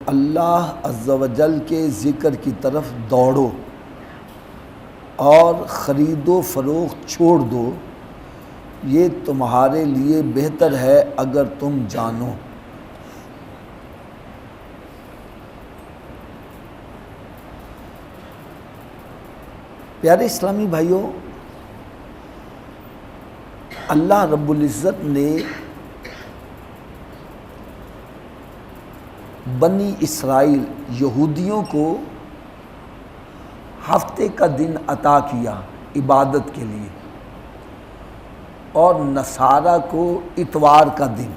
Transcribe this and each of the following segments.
اللہ عز و جل کے ذکر کی طرف دوڑو اور خرید و فروخت چھوڑ دو، یہ تمہارے لیے بہتر ہے اگر تم جانو۔ پیارے اسلامی بھائیوں، اللہ رب العزت نے بنی اسرائیل یہودیوں کو ہفتے کا دن عطا کیا عبادت کے لیے، اور نصارہ کو اتوار کا دن۔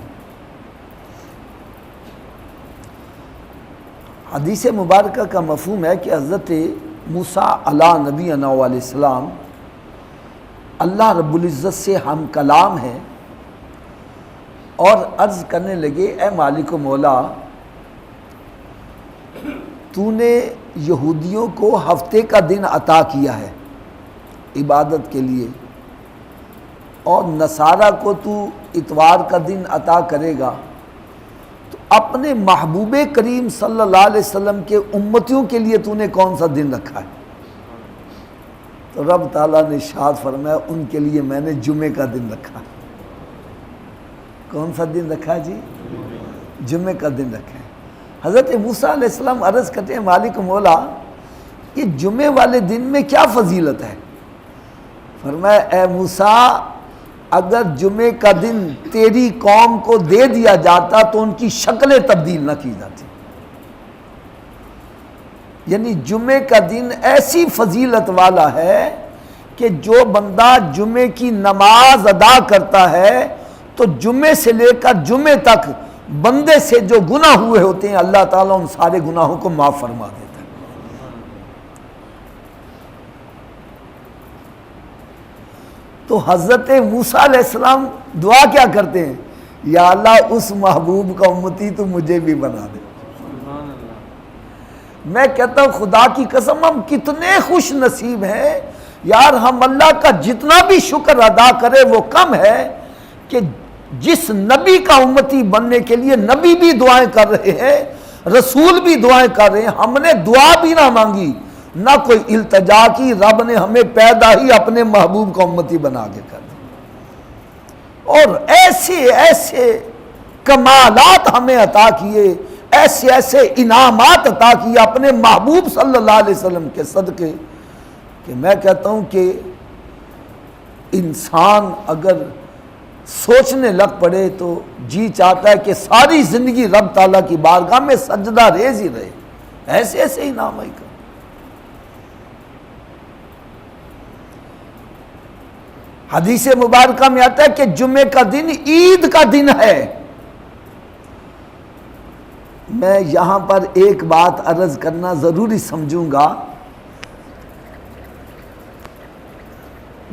حدیث مبارکہ کا مفہوم ہے کہ حضرت موسیٰ علیہ نبی علیہ السلام اللہ رب العزت سے ہم کلام ہیں اور عرض کرنے لگے، اے مالک و مولا، تو نے یہودیوں کو ہفتے کا دن عطا کیا ہے عبادت کے لیے، اور نصارہ کو تو اتوار کا دن عطا کرے گا، تو اپنے محبوب کریم صلی اللہ علیہ وسلم کے امتیوں کے لیے تو نے کون سا دن رکھا ہے؟ تو رب تعالیٰ نے ارشاد فرمایا، ان کے لیے میں نے جمعے کا دن رکھا ہے۔ کون سا دن رکھا ہے جی؟ جمعے کا دن رکھا ہے۔ حضرت موسیٰ علیہ السلام عرض کرتے ہیں، مالک مولا، یہ جمعے والے دن میں کیا فضیلت ہے؟ فرمایا، اے موسیٰ، اگر جمعے کا دن تیری قوم کو دے دیا جاتا تو ان کی شکلیں تبدیل نہ کی جاتی۔ یعنی جمعے کا دن ایسی فضیلت والا ہے کہ جو بندہ جمعے کی نماز ادا کرتا ہے تو جمعے سے لے کر جمعے تک بندے سے جو گناہ ہوئے ہوتے ہیں اللہ تعالیٰ ان سارے گناہوں کو معاف فرما دیتا ہے۔ تو حضرت موسیٰ علیہ السلام دعا کیا کرتے ہیں؟ یا اللہ، اس محبوب کا امتی تو مجھے بھی بنا دے۔ میں کہتا ہوں خدا کی قسم، ہم کتنے خوش نصیب ہیں یار، ہم اللہ کا جتنا بھی شکر ادا کرے وہ کم ہے کہ جس نبی کا امتی بننے کے لیے نبی بھی دعائیں کر رہے ہیں، رسول بھی دعائیں کر رہے ہیں، ہم نے دعا بھی نہ مانگی، نہ کوئی التجا کی، رب نے ہمیں پیدا ہی اپنے محبوب کا امتی بنا کے کر دیا، اور ایسے ایسے کمالات ہمیں عطا کیے، ایسے ایسے انعامات عطا کیے اپنے محبوب صلی اللہ علیہ وسلم کے صدقے، کہ میں کہتا ہوں کہ انسان اگر سوچنے لگ پڑے تو جی چاہتا ہے کہ ساری زندگی رب تعالیٰ کی بارگاہ میں سجدہ ریز ہی رہے، ایسے ایسے انعام کا۔ حدیث مبارکہ میں آتا ہے کہ جمعے کا دن عید کا دن ہے۔ میں یہاں پر ایک بات عرض کرنا ضروری سمجھوں گا،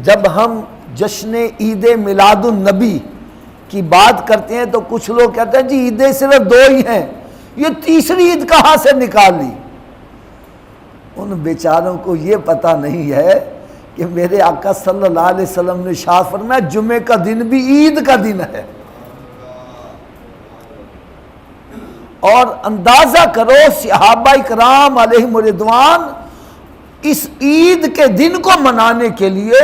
جب ہم جشن عید میلاد النبی کی بات کرتے ہیں تو کچھ لوگ کہتے ہیں جی عیدیں صرف دو ہی ہیں، یہ تیسری عید کہاں سے نکال لی؟ ان بیچاروں کو یہ پتہ نہیں ہے کہ میرے آقا صلی اللہ علیہ وسلم نے ارشاد فرمایا جمعے کا دن بھی عید کا دن ہے، اور اندازہ کرو صحابہ کرام علیہم رضوان اس عید کے دن کو منانے کے لیے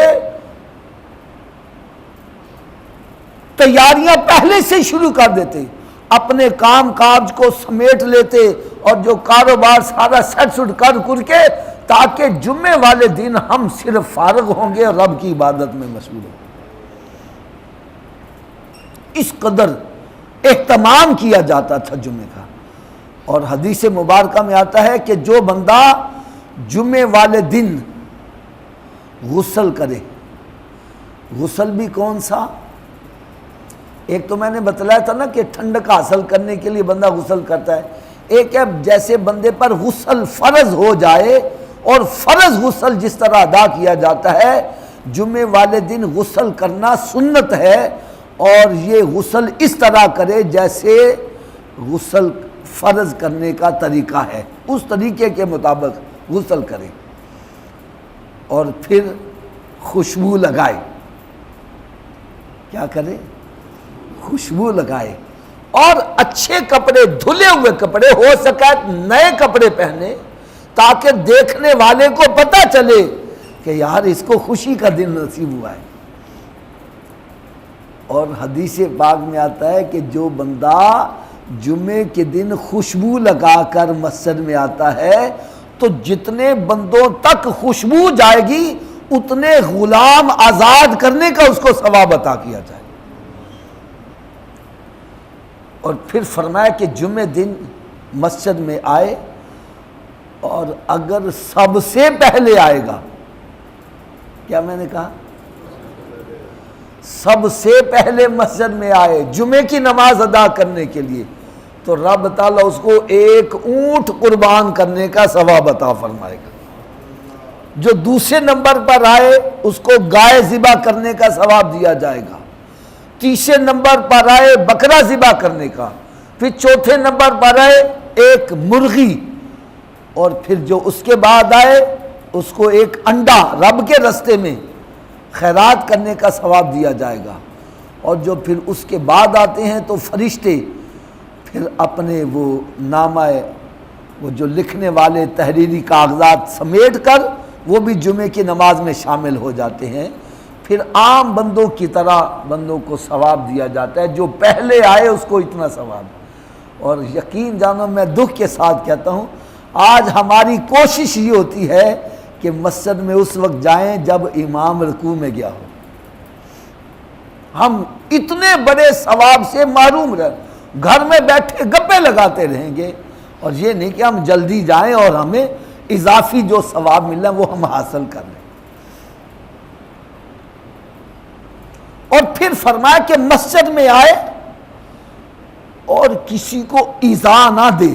تیاریاں پہلے سے شروع کر دیتے، اپنے کام کاج کو سمیٹ لیتے اور جو کاروبار سارا سیٹ سٹ کر کے، تاکہ جمعے والے دن ہم صرف فارغ ہوں گے اور رب کی عبادت میں مشغول ہوں گے۔ اس قدر اہتمام کیا جاتا تھا جمعے کا۔ اور حدیث مبارکہ میں آتا ہے کہ جو بندہ جمعے والے دن غسل کرے، غسل بھی کون سا؟ ایک تو میں نے بتلایا تھا نا کہ ٹھنڈک حاصل کرنے کے لیے بندہ غسل کرتا ہے، ایک ہے جیسے بندے پر غسل فرض ہو جائے، اور فرض غسل جس طرح ادا کیا جاتا ہے جمعے والے دن غسل کرنا سنت ہے، اور یہ غسل اس طرح کرے جیسے غسل فرض کرنے کا طریقہ ہے، اس طریقے کے مطابق غسل کرے، اور پھر خوشبو لگائے۔ کیا کرے؟ خوشبو لگائے، اور اچھے کپڑے، دھلے ہوئے کپڑے، ہو سکا نئے کپڑے پہنے تاکہ دیکھنے والے کو پتہ چلے کہ یار اس کو خوشی کا دن نصیب ہوا ہے۔ اور حدیث پاک میں آتا ہے کہ جو بندہ جمعے کے دن خوشبو لگا کر مسجد میں آتا ہے تو جتنے بندوں تک خوشبو جائے گی اتنے غلام آزاد کرنے کا اس کو ثواب عطا کیا جائے۔ اور پھر فرمایا کہ جمعے دن مسجد میں آئے اور اگر سب سے پہلے آئے گا، کیا میں نے کہا؟ سب سے پہلے مسجد میں آئے جمعے کی نماز ادا کرنے کے لیے تو رب تعالیٰ اس کو ایک اونٹ قربان کرنے کا ثواب عطا فرمائے گا۔ جو دوسرے نمبر پر آئے اس کو گائے ذبح کرنے کا ثواب دیا جائے گا، تیسرے نمبر پر آئے بکرا ذبح کرنے کا، پھر چوتھے نمبر پر آئے ایک مرغی، اور پھر جو اس کے بعد آئے اس کو ایک انڈا رب کے رستے میں خیرات کرنے کا ثواب دیا جائے گا۔ اور جو پھر اس کے بعد آتے ہیں تو فرشتے پھر اپنے وہ نامہ، وہ جو لکھنے والے تحریری کاغذات سمیٹ کر وہ بھی جمعے کی نماز میں شامل ہو جاتے ہیں۔ پھر عام بندوں کی طرح بندوں کو ثواب دیا جاتا ہے، جو پہلے آئے اس کو اتنا ثواب۔ اور یقین جانو میں دکھ کے ساتھ کہتا ہوں، آج ہماری کوشش یہ ہوتی ہے کہ مسجد میں اس وقت جائیں جب امام رکوع میں گیا ہو۔ ہم اتنے بڑے ثواب سے محروم رہ، گھر میں بیٹھے گپے لگاتے رہیں گے، اور یہ نہیں کہ ہم جلدی جائیں اور ہمیں اضافی جو ثواب مل رہا ہے وہ ہم حاصل کر لیں۔ اور پھر فرمایا کہ مسجد میں آئے اور کسی کو ایذا نہ دے۔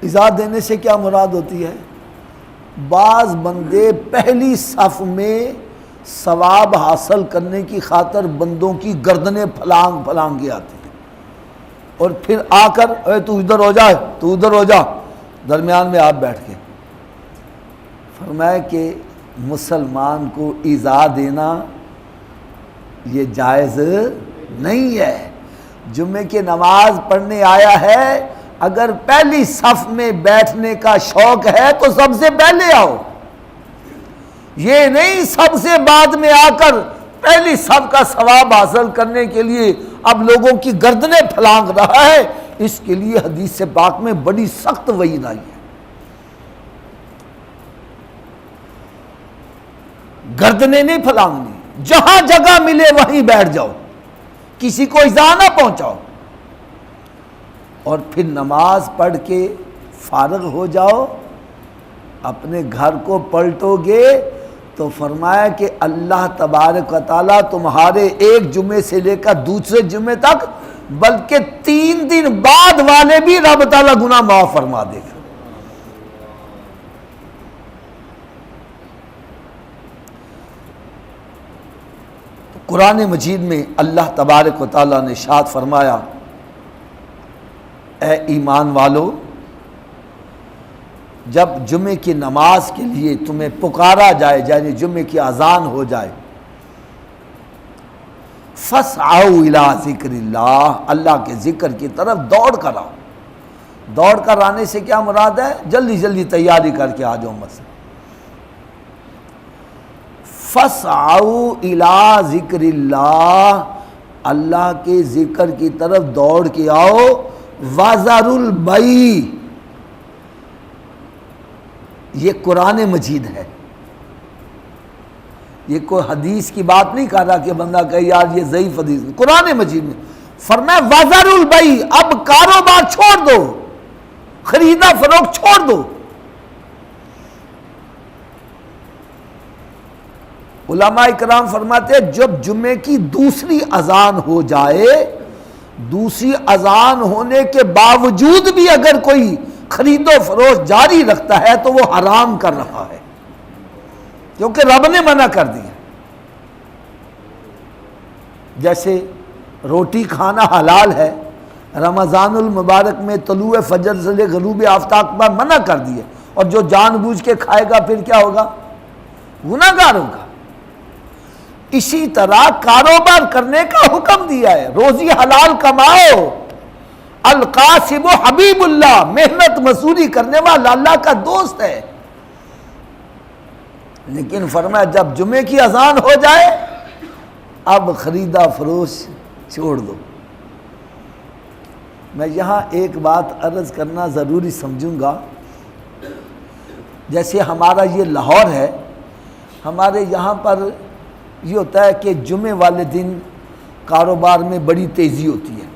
ایذا دینے سے کیا مراد ہوتی ہے؟ بعض بندے پہلی صف میں ثواب حاصل کرنے کی خاطر بندوں کی گردنیں پھلانگ پھلانگ کے آتے ہیں، اور پھر آ کر اے تو ادھر ہو جائے، تو ادھر ہو جا، درمیان میں آپ بیٹھ کے۔ فرمایا کہ مسلمان کو ایذا دینا یہ جائز نہیں ہے۔ جمعے کی نماز پڑھنے آیا ہے، اگر پہلی صف میں بیٹھنے کا شوق ہے تو سب سے پہلے آؤ، یہ نہیں سب سے بعد میں آ کر پہلی صف کا ثواب حاصل کرنے کے لیے اب لوگوں کی گردنیں پھلانگ رہا ہے۔ اس کے لیے حدیث پاک میں بڑی سخت وعید آئی ہے۔ گردنیں نہیں پھلانگنی، جہاں جگہ ملے وہیں بیٹھ جاؤ، کسی کو ایذا نہ پہنچاؤ، اور پھر نماز پڑھ کے فارغ ہو جاؤ، اپنے گھر کو پلٹو گے تو فرمایا کہ اللہ تبارک و تعالیٰ تمہارے ایک جمعے سے لے کر دوسرے جمعے تک بلکہ 3 دن بعد والے بھی رب تعالیٰ گناہ معاف فرما دے گا۔ قرآن مجید میں اللہ تبارک و تعالیٰ نے ارشاد فرمایا، اے ایمان والو، جب جمعے کی نماز کے لیے تمہیں پکارا جائے، یعنی جمعے کی اذان ہو جائے، فَاسْعَوْا إِلَىٰ ذِكْرِ اللَّهِ، اللہ کے ذکر کی طرف دوڑ کر آؤ۔ دوڑ کر آنے سے کیا مراد ہے؟ جلدی جلدی تیاری کر کے آ جاؤ مسجد۔ فَاسْعَوْا إِلَىٰ ذِكْرِ اللَّهِ، اللہ کے ذکر کی طرف دوڑ کے آؤ۔ وَذَرُوا الْبَيْعَ، یہ قرآن مجید ہے، یہ کوئی حدیث کی بات نہیں کر رہا کہ بندہ کہے یار یہ ضعیف حدیث، قرآن مجید میں فرمایا وَذَرُوا الْبَيْعَ، اب کاروبار چھوڑ دو، خریدا فروخت چھوڑ دو۔ علماء کرام فرماتے ہیں جب جمعے کی دوسری اذان ہو جائے، دوسری اذان ہونے کے باوجود بھی اگر کوئی خرید و فروخت جاری رکھتا ہے تو وہ حرام کر رہا ہے، کیونکہ رب نے منع کر دیا۔ جیسے روٹی کھانا حلال ہے، رمضان المبارک میں طلوع فجر سے غروب آفتاب پر منع کر دیا، اور جو جان بوجھ کے کھائے گا پھر کیا ہوگا؟ گناہگار ہوگا۔ اسی طرح کاروبار کرنے کا حکم دیا ہے، روزی حلال کماؤ، القاسم حبیب اللہ، محنت مزدوری کرنے والا اللہ کا دوست ہے، لیکن فرمایا جب جمعے کی اذان ہو جائے اب خریدا فروش چھوڑ دو۔ میں یہاں ایک بات عرض کرنا ضروری سمجھوں گا، جیسے ہمارا یہ لاہور ہے، ہمارے یہاں پر یہ ہوتا ہے کہ جمعے والے دن کاروبار میں بڑی تیزی ہوتی ہے،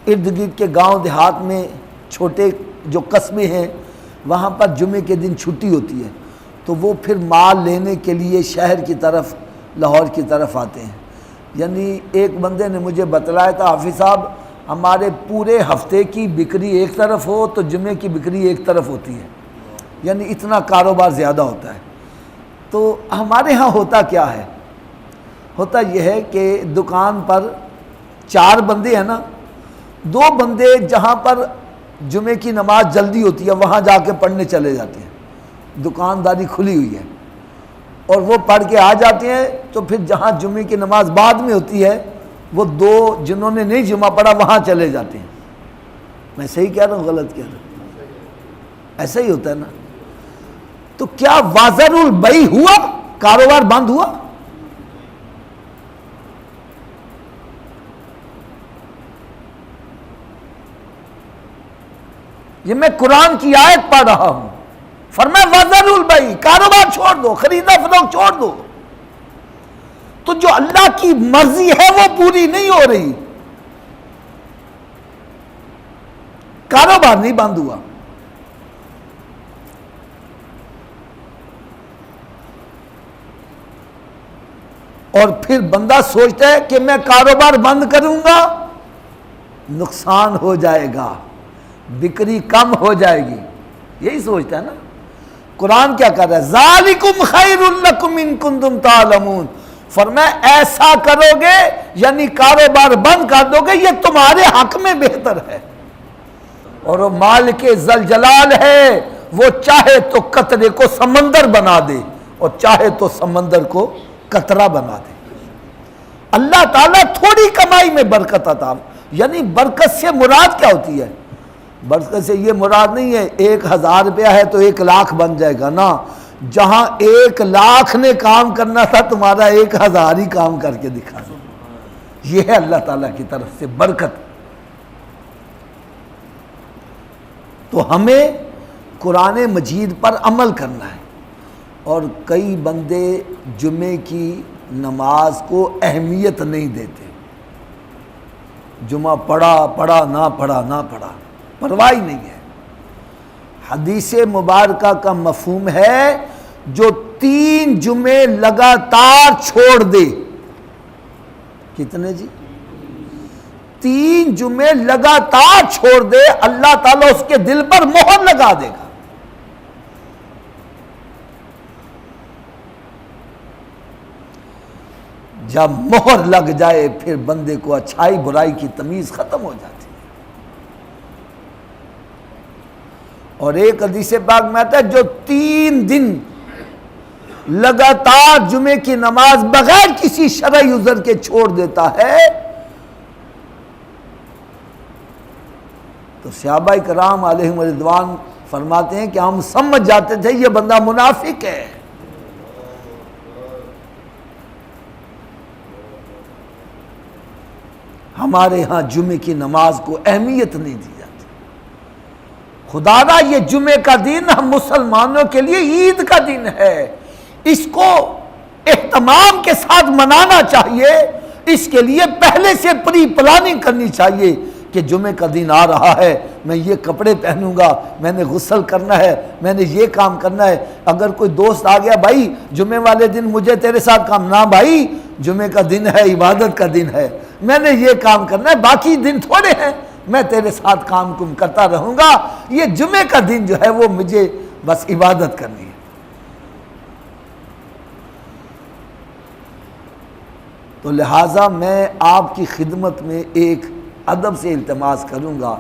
ارد گرد کے گاؤں دیہات میں چھوٹے جو قصبے ہیں وہاں پر جمعے کے دن چھٹی ہوتی ہے، تو وہ پھر مال لینے کے لیے شہر کی طرف، لاہور کی طرف آتے ہیں۔ یعنی ایک بندے نے مجھے بتلایا تھا، حافظ صاحب ہمارے پورے ہفتے کی بکری ایک طرف ہو تو جمعے کی بکری ایک طرف ہوتی ہے، یعنی اتنا کاروبار زیادہ ہوتا ہے۔ تو ہمارے ہاں ہوتا کیا ہے، ہوتا یہ ہے کہ دکان پر 4 بندے ہیں نا، 2 بندے جہاں پر جمعے کی نماز جلدی ہوتی ہے وہاں جا کے پڑھنے چلے جاتے ہیں، دکانداری کھلی ہوئی ہے، اور وہ پڑھ کے آ جاتے ہیں، تو پھر جہاں جمعے کی نماز بعد میں ہوتی ہے وہ 2 جنہوں نے نہیں جمعہ پڑھا وہاں چلے جاتے ہیں۔ میں صحیح کہہ رہا ہوں غلط کہہ رہا ہوں؟ ایسا ہی ہوتا ہے نا۔ تو کیا وازر البیع ہوا، کاروبار بند ہوا؟ یہ میں قرآن کی آیت پڑھ رہا ہوں، فرمایا وازر البیع، کاروبار چھوڑ دو، خریدا فروخت چھوڑ دو۔ تو جو اللہ کی مرضی ہے وہ پوری نہیں ہو رہی، کاروبار نہیں بند ہوا۔ اور پھر بندہ سوچتا ہے کہ میں کاروبار بند کروں گا نقصان ہو جائے گا، بکری کم ہو جائے گی، یہی سوچتا ہے نا۔ قرآن کیا کہہ رہا ہے؟ ذالکم خیر لکم ان کنتم تعلمون، فرمایا ایسا کرو گے یعنی کاروبار بند کر دو گے یہ تمہارے حق میں بہتر ہے۔ اور وہ مالک ذل جلال ہے، وہ چاہے تو قطرے کو سمندر بنا دے اور چاہے تو سمندر کو قطرہ بنا دے۔ اللہ تعالیٰ تھوڑی کمائی میں برکت عطا، یعنی برکت سے مراد کیا ہوتی ہے؟ برکت سے یہ مراد نہیں ہے 1000 روپیہ ہے تو 1 لاکھ بن جائے گا، نا، جہاں 1 لاکھ نے کام کرنا تھا تمہارا 1000 ہی کام کر کے دکھا دو، یہ ہے اللہ تعالیٰ کی طرف سے برکت۔ تو ہمیں قرآن مجید پر عمل کرنا ہے، اور کئی بندے جمعے کی نماز کو اہمیت نہیں دیتے، جمعہ پڑھا نہ پڑھا پرواہ ہی نہیں ہے۔ حدیث مبارکہ کا مفہوم ہے جو 3 جمعے لگاتار چھوڑ دے، کتنے جی؟ 3 جمعے لگاتار چھوڑ دے، اللہ تعالیٰ اس کے دل پر مہر لگا دے گا۔ جب مہر لگ جائے پھر بندے کو اچھائی برائی کی تمیز ختم ہو جاتی ہے۔ اور ایک حدیث پاک میں آتا ہے جو 3 دن لگاتار جمعے کی نماز بغیر کسی شرعی عذر کے چھوڑ دیتا ہے تو صحابہ کرام علیہم رضوان فرماتے ہیں کہ ہم سمجھ جاتے تھے یہ بندہ منافق ہے۔ ہمارے ہاں جمعے کی نماز کو اہمیت نہیں دی جاتی۔ خدا را یہ جمعے کا دن ہم مسلمانوں کے لیے عید کا دن ہے، اس کو اہتمام کے ساتھ منانا چاہیے، اس کے لیے پہلے سے پری پلاننگ کرنی چاہیے کہ جمعے کا دن آ رہا ہے، میں یہ کپڑے پہنوں گا، میں نے غسل کرنا ہے، میں نے یہ کام کرنا ہے۔ اگر کوئی دوست آ گیا بھائی جمعے والے دن مجھے تیرے ساتھ کام، نہ بھائی جمعے کا دن ہے، عبادت کا دن ہے، میں نے یہ کام کرنا ہے، باقی دن تھوڑے ہیں، میں تیرے ساتھ کام کرتا رہوں گا، یہ جمعے کا دن جو ہے وہ مجھے بس عبادت کرنی ہے۔ تو لہٰذا میں آپ کی خدمت میں ایک ادب سے التماس کروں گا،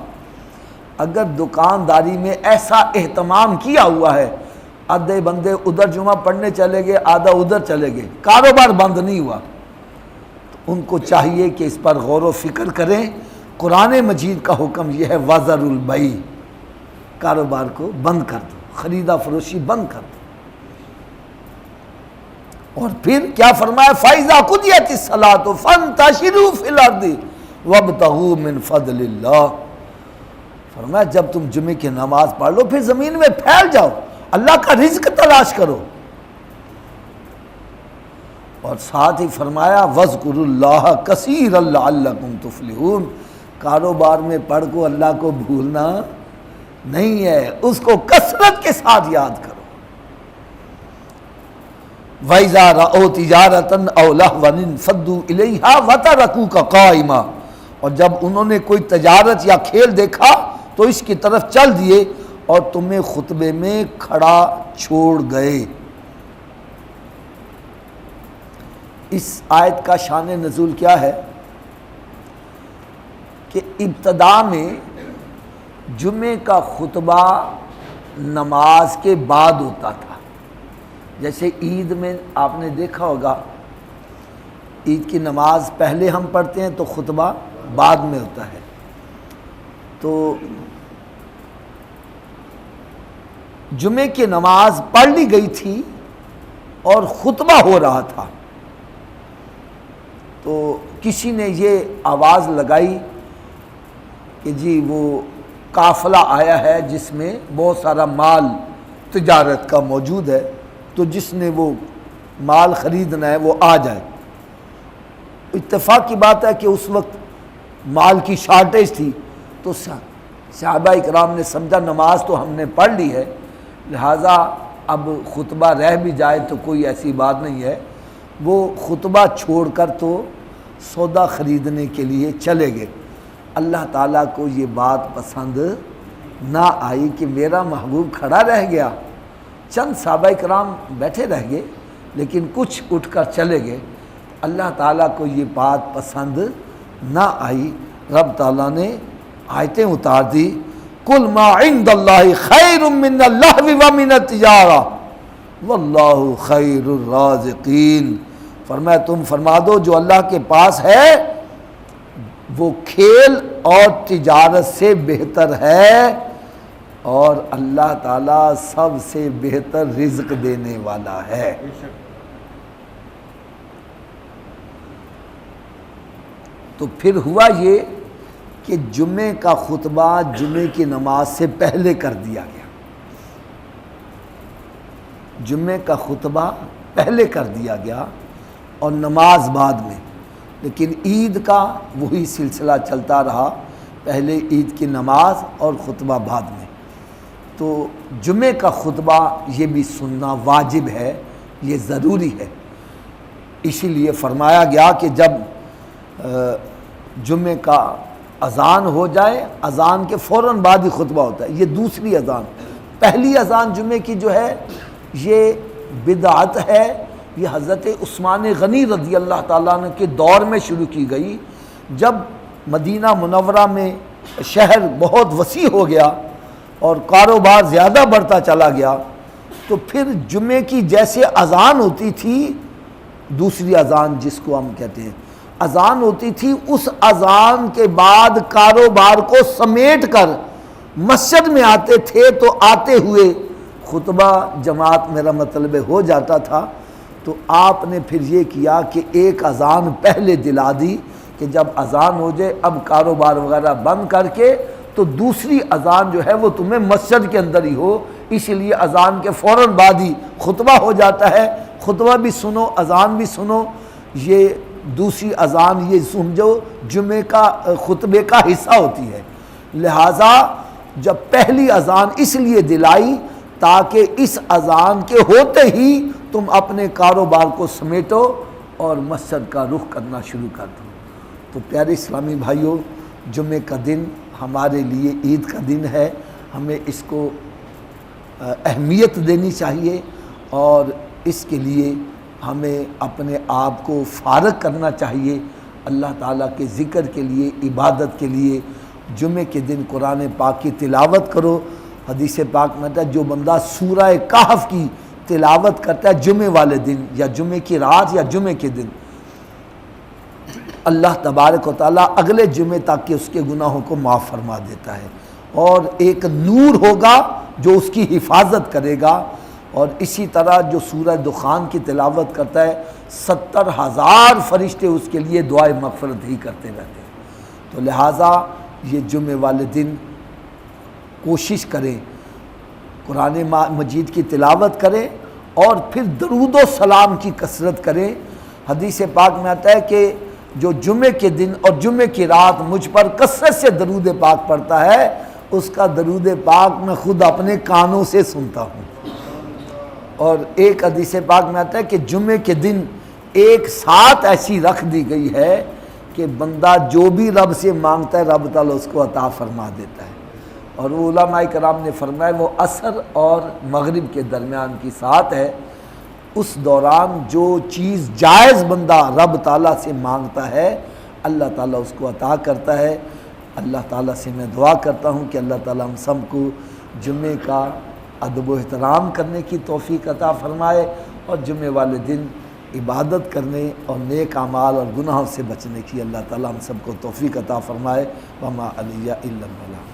اگر دکانداری میں ایسا اہتمام کیا ہوا ہے آدھے بندے ادھر جمعہ پڑھنے چلے گئے، آدھا ادھر چلے گئے، کاروبار بند نہیں ہوا۔ تو ان کو چاہیے کہ اس پر غور و فکر کریں۔ قرآن مجید کا حکم یہ ہے وَذَرُوا الْبَيْعَ، کاروبار کو بند کر دو، خریدا فروشی بند کر دو۔ اور پھر کیا فرمایا فَإِذَا قُضِيَتِ الصَّلَاةُ فَانتَشِرُوا فِي الْأَرْضِ وَابْتَغُوا مِنْ فَضْلِ اللَّهِ، فرمایا جب تم جمعے کی نماز پڑھ لو پھر زمین میں پھیل جاؤ، اللہ کا رزق تلاش کرو۔ اور ساتھ ہی فرمایا وَاذْكُرُوا اللَّهَ كَثِيرًا لَعَلَّكُمْ تُفْلِحُونَ، کاروبار میں پڑھ کو اللہ کو بھولنا نہیں ہے، اس کو کثرت کے ساتھ یاد کرو۔ وَإِذَا رَأَوْا تِجَارَةً أَوْ لَهْوًا انفَضُّوا إِلَيْهَا وَتَرَكُوكَ قَائِمًا، اور جب انہوں نے کوئی تجارت یا کھیل دیکھا تو اس کی طرف چل دیے اور تمہیں خطبے میں کھڑا چھوڑ گئے۔ اس آیت کا شان نزول کیا ہے کہ ابتدا میں جمعے کا خطبہ نماز کے بعد ہوتا تھا۔ جیسے عید میں آپ نے دیکھا ہوگا، عید کی نماز پہلے ہم پڑھتے ہیں تو خطبہ بعد میں ہوتا ہے۔ تو جمعے کی نماز پڑھ لی گئی تھی اور خطبہ ہو رہا تھا، تو کسی نے یہ آواز لگائی کہ جی وہ قافلہ آیا ہے جس میں بہت سارا مال تجارت کا موجود ہے، تو جس نے وہ مال خریدنا ہے وہ آ جائے۔ اتفاق کی بات ہے کہ اس وقت مال کی شارٹیج تھی، تو صحابہ اکرام نے سمجھا نماز تو ہم نے پڑھ لی ہے، لہٰذا اب خطبہ رہ بھی جائے تو کوئی ایسی بات نہیں ہے۔ وہ خطبہ چھوڑ کر تو سودا خریدنے کے لیے چلے گئے۔ اللہ تعالیٰ کو یہ بات پسند نہ آئی کہ میرا محبوب کھڑا رہ گیا، چند صحابہ کرام بیٹھے رہ گئے لیکن کچھ اٹھ کر چلے گئے۔ اللہ تعالیٰ کو یہ بات پسند نہ آئی، رب تعالیٰ نے آیتیں اتار دی، قُلْ مَا عِنْدَ اللَّهِ خَيْرٌ مِّنَ اللَّهْوِ وَمِنَ التِّجَارَةِ وَاللَّهُ خَيْرُ الرَّازِقِينَ، فرمایا تم فرما دو جو اللہ کے پاس ہے وہ کھیل اور تجارت سے بہتر ہے، اور اللہ تعالیٰ سب سے بہتر رزق دینے والا ہے۔ تو پھر ہوا یہ کہ جمعے کا خطبہ جمعے کی نماز سے پہلے کر دیا گیا، جمعے کا خطبہ پہلے کر دیا گیا اور نماز بعد میں، لیکن عید کا وہی سلسلہ چلتا رہا، پہلے عید کی نماز اور خطبہ بعد میں۔ تو جمعے کا خطبہ یہ بھی سننا واجب ہے، یہ ضروری ہے، اسی لیے فرمایا گیا کہ جب جمعے کا اذان ہو جائے، اذان کے فوراً بعد ہی خطبہ ہوتا ہے۔ یہ دوسری اذان، پہلی اذان جمعے کی جو ہے یہ بدعت ہے، یہ حضرت عثمان غنی رضی اللہ تعالیٰ عنہ کے دور میں شروع کی گئی، جب مدینہ منورہ میں شہر بہت وسیع ہو گیا اور کاروبار زیادہ بڑھتا چلا گیا، تو پھر جمعے کی جیسے اذان ہوتی تھی، دوسری اذان جس کو ہم کہتے ہیں اذان ہوتی تھی، اس اذان کے بعد کاروبار کو سمیٹ کر مسجد میں آتے تھے، تو آتے ہوئے خطبہ جماعت میرا مطلب ہو جاتا تھا۔ تو آپ نے پھر یہ کیا کہ ایک اذان پہلے دلا دی کہ جب اذان ہو جائے اب کاروبار وغیرہ بند کر کے تو دوسری اذان جو ہے وہ تمہیں مسجد کے اندر ہی ہو، اس لیے اذان کے فوراً بعد ہی خطبہ ہو جاتا ہے، خطبہ بھی سنو اذان بھی سنو۔ یہ دوسری اذان یہ سمجھو جمعے کا خطبے کا حصہ ہوتی ہے، لہٰذا جب پہلی اذان اس لیے دلائی تاکہ اس اذان کے ہوتے ہی تم اپنے کاروبار کو سمیٹو اور مسجد کا رخ کرنا شروع کر دو۔ تو پیارے اسلامی بھائیوں، جمعے کا دن ہمارے لیے عید کا دن ہے، ہمیں اس کو اہمیت دینی چاہیے اور اس کے لیے ہمیں اپنے آپ کو فارغ کرنا چاہیے اللہ تعالیٰ کے ذکر کے لیے، عبادت کے لیے۔ جمعے کے دن قرآن پاک کی تلاوت کرو، حدیث پاک میں آتا ہے جو بندہ سورہ کہف کی تلاوت کرتا ہے جمعے والے دن یا جمعے کی رات یا جمعے کے دن، اللہ تبارک و تعالیٰ اگلے جمعے تک کے اس کے گناہوں کو معاف فرما دیتا ہے، اور ایک نور ہوگا جو اس کی حفاظت کرے گا۔ اور اسی طرح جو سورہ دخان کی تلاوت کرتا ہے 70,000 فرشتے اس کے لیے دعائے مغفرت ہی کرتے رہتے ہیں۔ تو لہٰذا یہ جمعے والے دن کوشش کریں، قرآن مجید کی تلاوت کریں اور پھر درود و سلام کی کثرت کریں۔ حدیث پاک میں آتا ہے کہ جو جمعے کے دن اور جمعے کی رات مجھ پر کثرت سے درود پاک پڑھتا ہے، اس کا درود پاک میں خود اپنے کانوں سے سنتا ہوں۔ اور ایک حدیث پاک میں آتا ہے کہ جمعے کے دن ایک ساتھ ایسی رکھ دی گئی ہے کہ بندہ جو بھی رب سے مانگتا ہے رب تعالیٰ اس کو عطا فرما دیتا ہے۔ اور وہ علماء کرام نے فرمایا وہ عصر اور مغرب کے درمیان کی ساتھ ہے، اس دوران جو چیز جائز بندہ رب تعالیٰ سے مانگتا ہے اللہ تعالیٰ اس کو عطا کرتا ہے۔ اللہ تعالیٰ سے میں دعا کرتا ہوں کہ اللہ تعالیٰ ہم سب کو جمعے کا ادب و احترام کرنے کی توفیق عطا فرمائے، اور جمعے والے دن عبادت کرنے اور نیک اعمال اور گناہوں سے بچنے کی اللہ تعالیٰ ہم سب کو توفیق عطا فرمائے۔ وما علیہ الا البلاغ۔